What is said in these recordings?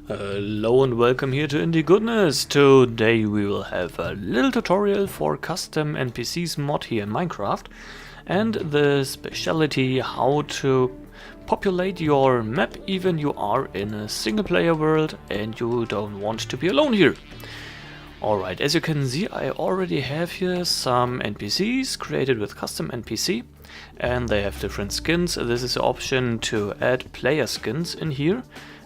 Hello and welcome here to Indie Goodness. Today we will have a little tutorial for Custom NPCs mod here in Minecraft and the speciality how to populate your map even you are in a single player world and you don't want to be alone here. Alright, as you can see I already have here some NPCs created with Custom NPC and they have different skins. This is the option to add player skins in here.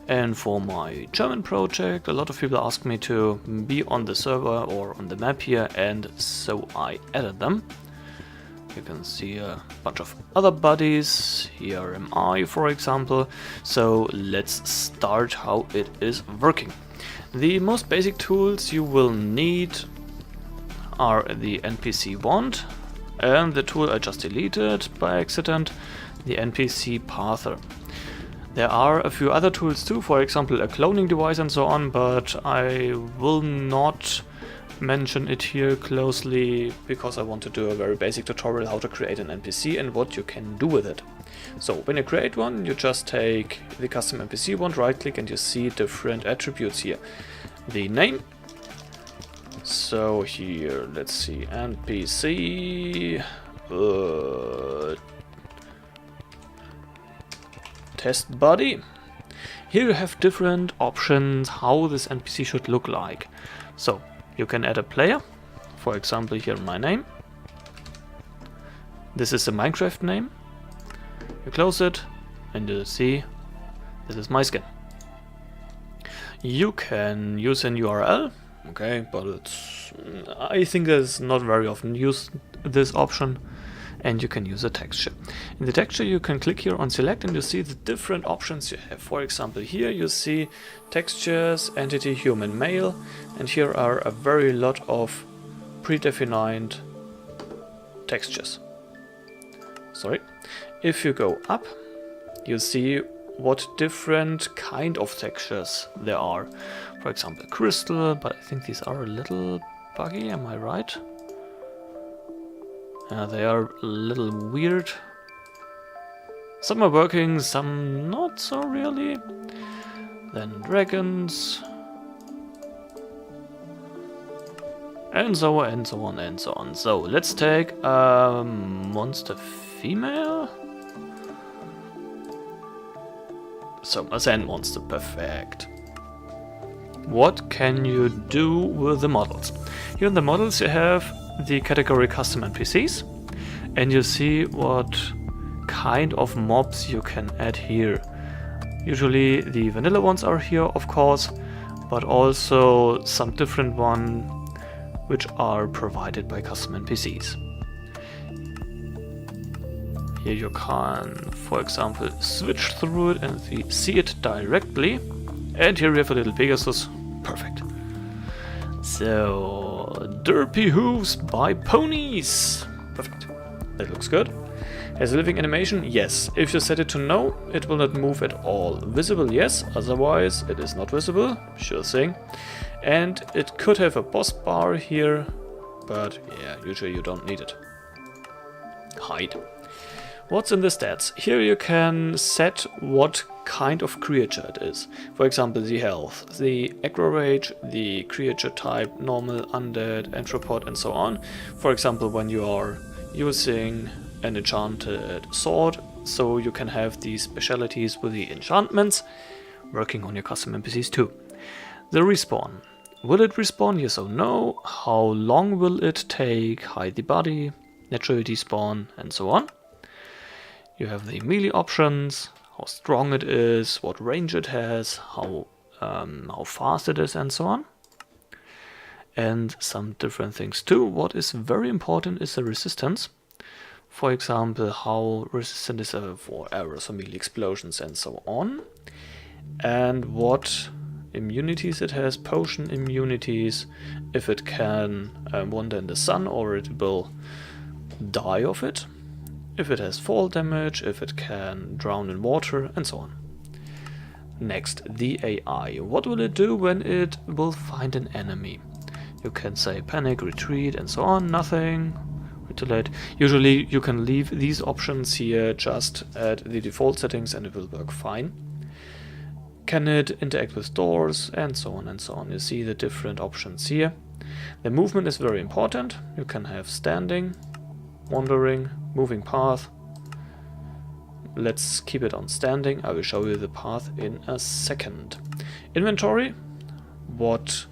And for my German project, a lot of people asked me to be on the server or on the map here, and so I added them. You can see a bunch of other buddies. Here am I, for example. So let's start how it is working. The most basic tools you will need are the NPC wand and the tool I just deleted by accident, the NPC pather. There are a few other tools too, for example a cloning device and so on, but I will not mention it here closely because I want to do a very basic tutorial how to create an NPC and what you can do with it. So when you create one, you just take the custom NPC wand, right click, and you see different attributes here. The name. So here, let's see, NPC test body. Here you have different options how this NPC should look like. So you can add a player, for example here my name. This is the Minecraft name. You close it and you see this is my skin. You can use an URL, okay, but I think there's not very often used this option. And you can use a texture. In the texture you can click here on select and you see the different options you have. For example here you see textures, entity, human, male, and here are a very lot of predefined textures. Sorry. If you go up you see what different kind of textures there are. For example crystal, but I think these are a little buggy, am I right? They are a little weird. Some are working, some not so really. Then dragons. And so on and so on and so on. So let's take a monster female. So a sand monster, perfect. What can you do with the models? Here in the models you have the category custom NPCs and you see what kind of mobs you can add here. Usually the vanilla ones are here of course, but also some different ones which are provided by custom NPCs. Here you can, for example, switch through it and see it directly, and here we have a little Pegasus, perfect. So derpy hooves by ponies. Perfect. That looks good. Has a living animation? Yes. If you set it to no, it will not move at all. Visible? Yes. Otherwise, it is not visible. Sure thing. And it could have a boss bar here, but yeah, usually you don't need it. Hide. What's in the stats? Here you can set what kind of creature it is. For example, the health, the aggro rage, the creature type, normal, undead, anthropod, and so on. For example, when you are using an enchanted sword, so you can have these specialities with the enchantments working on your custom NPCs too. The respawn. Will it respawn? Yes or no? How long will it take? Hide the body, natural despawn, and so on. You have the melee options, how strong it is, what range it has, how fast it is, and so on. And some different things too. What is very important is the resistance. For example, how resistant is it for arrows or melee explosions and so on. And what immunities it has, potion immunities, if it can wander in the sun or it will die of it. If it has fall damage, if it can drown in water, and so on. Next, the AI. What will it do when it will find an enemy? You can say panic, retreat, and so on. Nothing. Retaliate. Usually you can leave these options here just at the default settings and it will work fine. Can it interact with doors, and so on and so on. You see the different options here. The movement is very important. You can have standing, wandering, moving path. Let's keep it on standing. I will show you the path in a second. Inventory. What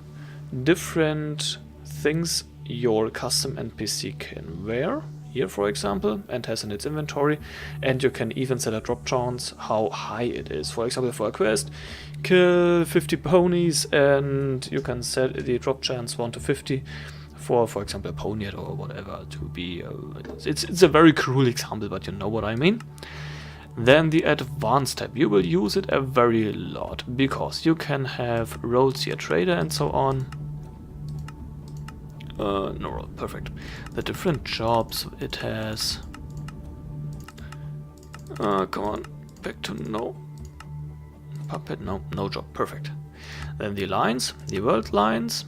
different things your custom NPC can wear. Here, for example, and has in its inventory, and you can even set a drop chance how high it is. For example, for a quest, kill 50 ponies, and you can set the drop chance 1 to 50 for example, a pony or whatever to be. It's a very cruel example, but you know what I mean. Then the advanced tab, you will use it a very lot because you can have roles here, trader, and so on. No, perfect. The different jobs it has. Come on, back to no. Puppet, no job, perfect. Then the lines, the world lines.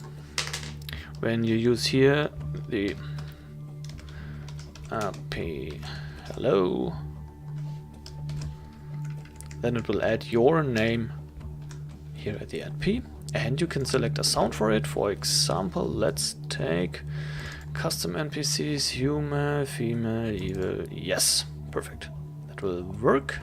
When you use here the hello, then it will add your name here at the NP. And you can select a sound for it. For example, let's take custom NPCs, human, female, evil. Yes, perfect. That will work.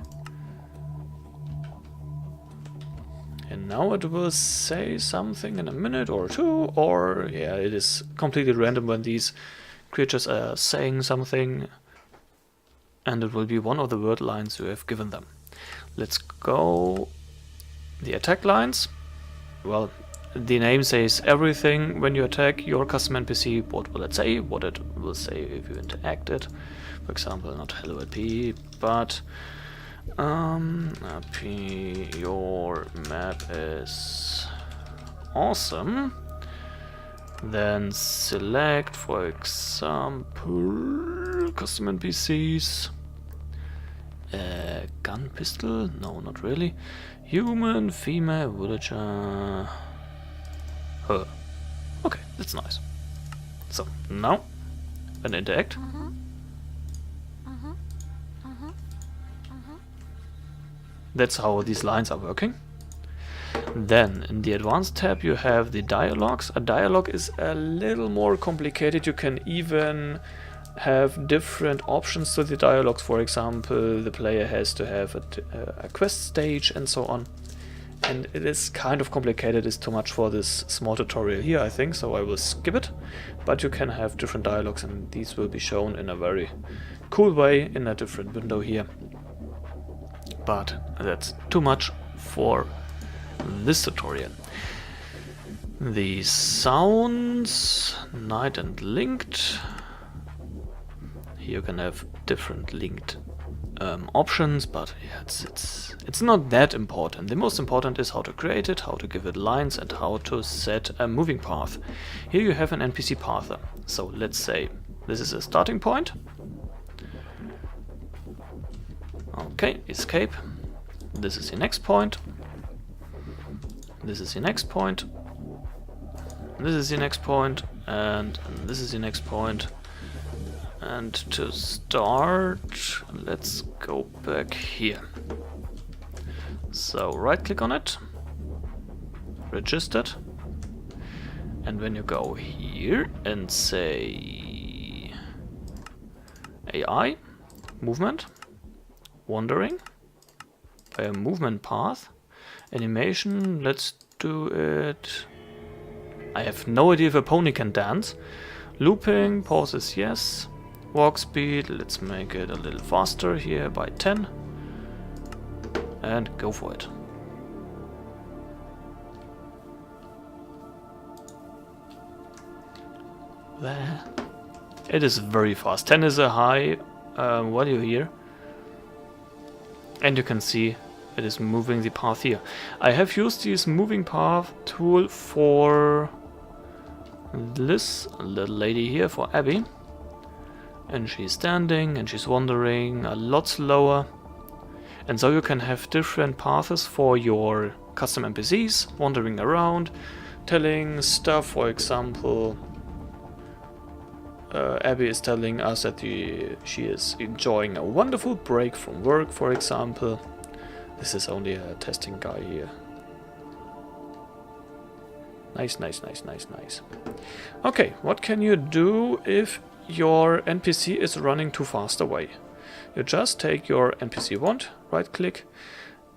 And now it will say something in a minute or two, or yeah, it is completely random when these creatures are saying something, and it will be one of the word lines you have given them. Let's go the attack lines. Well, the name says everything. When you attack your custom NPC, what will it say? What it will say if you interacted. For example, not hello LP, but LP, your map is awesome. Then select, for example, custom NPCs. Gun, pistol? No, not really. Human, female, villager. Her. Okay, that's nice. So now, when interact. That's how these lines are working. Then in the advanced tab you have the dialogues. A dialogue is a little more complicated. You can even have different options to the dialogues. For example, the player has to have a quest stage and so on. And it is kind of complicated. It's too much for this small tutorial here, I think, so I will skip it. But you can have different dialogues, and these will be shown in a very cool way in a different window here. But that's too much for this tutorial. The sounds, night and linked. Here you can have different linked options, but yeah, it's not that important. The most important is how to create it, how to give it lines, and how to set a moving path. Here you have an NPC pather. So let's say this is a starting point. Okay, escape. This is the next point. This is the next point. This is the next point, and this is the next point. And to start, let's go back here. So right click on it, registered, and when you go here and say AI, movement, wandering, by a movement path, animation, let's do it. I have no idea if a pony can dance. Looping, pauses, yes. Walk speed, let's make it a little faster here by 10. And go for it. There. It is very fast. 10 is a high value here. And you can see it is moving the path here. I have used this moving path tool for this little lady here, for Abby. And she's standing and she's wandering a lot slower. And so you can have different paths for your custom NPCs, wandering around, telling stuff. For example, Abby is telling us that she is enjoying a wonderful break from work, for example. This is only a testing guy here. Nice, nice, nice, nice, nice. Okay, what can you do if your NPC is running too fast away? You just take your NPC wand, right click,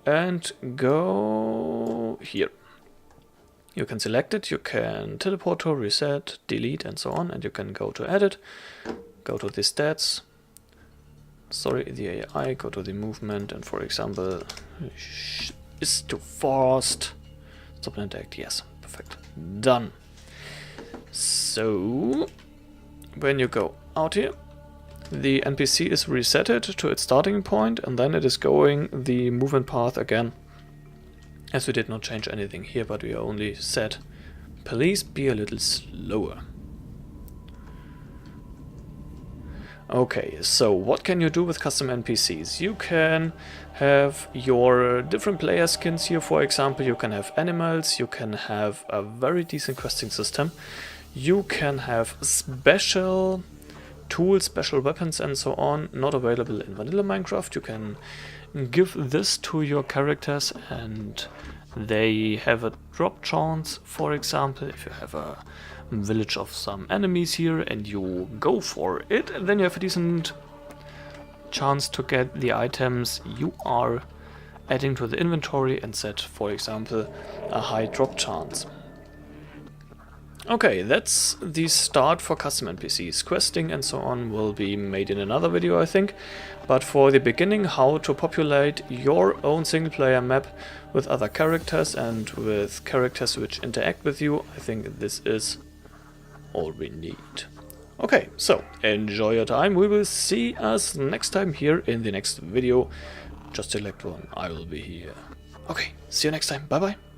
and go here. You can select it, you can teleport to, reset, delete, and so on, and you can go to edit, go to the stats, sorry, the AI, go to the movement, and for example, is too fast. Stop and act, yes, perfect, done. So, when you go out here, the NPC is resetted to its starting point, and then it is going the movement path again. As we did not change anything here, but we only said, please be a little slower. Okay, so what can you do with custom NPCs? You can have your different player skins here, for example. You can have animals, you can have a very decent questing system. You can have special tools, special weapons and so on, not available in vanilla Minecraft. You can give this to your characters and they have a drop chance, for example. If you have a village of some enemies here and you go for it, then you have a decent chance to get the items you are adding to the inventory and set, for example, a high drop chance. Okay, that's the start for custom NPCs. Questing and so on will be made in another video, I think. But for the beginning, how to populate your own single-player map with other characters and with characters which interact with you, I think this is all we need. Okay, so enjoy your time. We will see us next time here in the next video. Just select one, I will be here. Okay, see you next time. Bye-bye.